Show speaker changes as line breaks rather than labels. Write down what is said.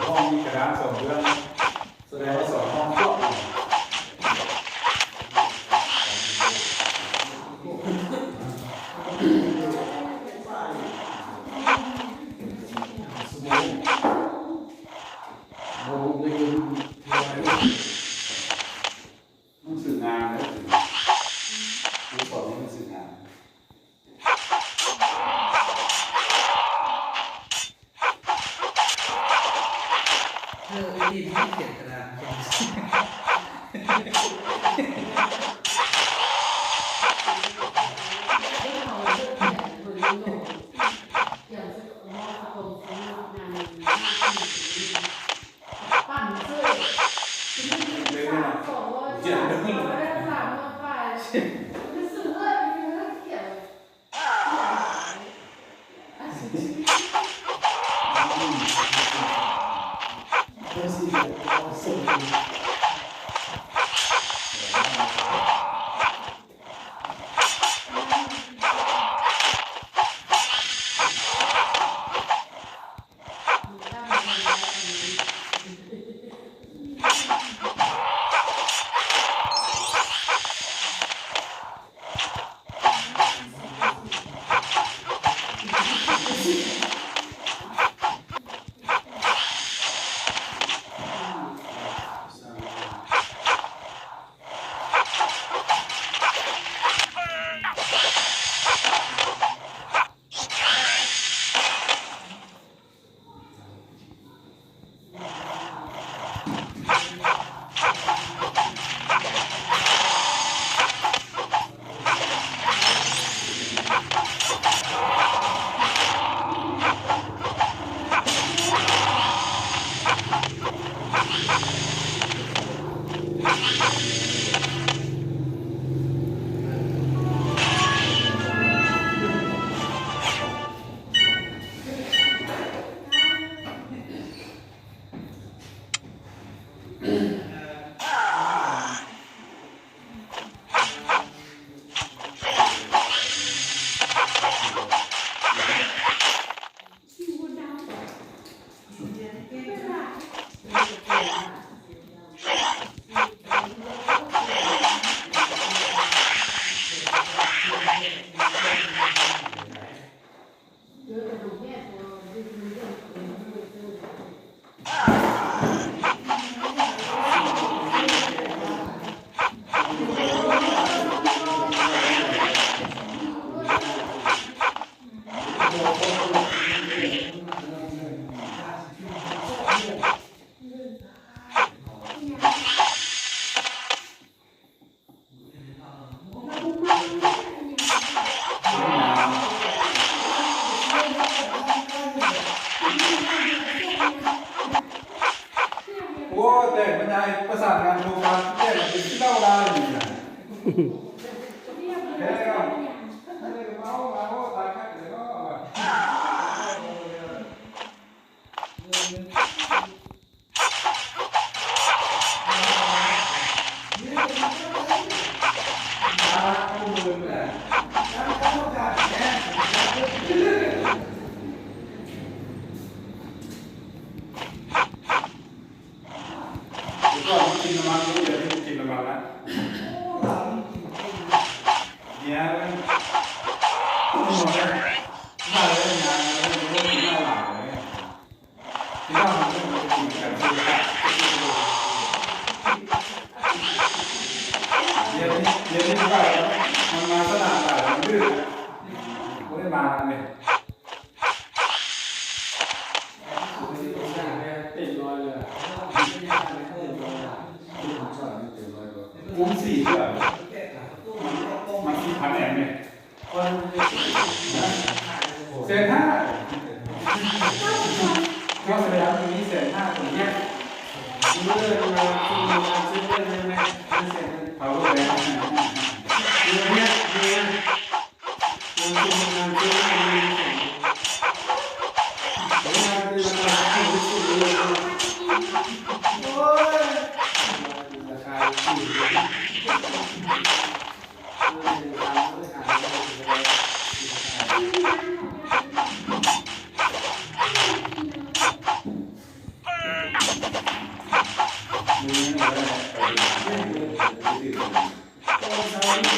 ห้องมีกระดานสองเรื่องแสดงว่าสองห้องครบมันสื่องานนะคือสอนให้มันสื่องาน
ที่ที่เขียนกระดาษ
โอ้แต่บรรยายประสานงานโครงการแจ้งเป็นที่เล่าได้อยู่นะแค่ก็ไม่ได้เมาตายแค่เดี๋ยวก็ก็กินน้ำมันรู้เดี๋ยวกินน้ำมันแล้วเนี่ยไม่หมดเลยน่าเลยงานแล้วมันก็กินน่าหลายเลยที่ว่ามันก็มันกินกันที่ว่าเดี๋ยวนี้ว่ามันมาสนามแต่มันดื้อไม่ได้มาเลยกุ้งสี่เหรอมันกี่พันแอนเนี่ย150,000ก็แสดงว่าตรงนี้150,000ตรงนี้
ซื้อเลยมาซื้อเลยได้ไหมเสร็จ
เขาก็เลย
เนี่ยเนี่ยซื้อเลยผมมาซื้อเลยโอ้ยราคาที่
มือนี่อะไรไป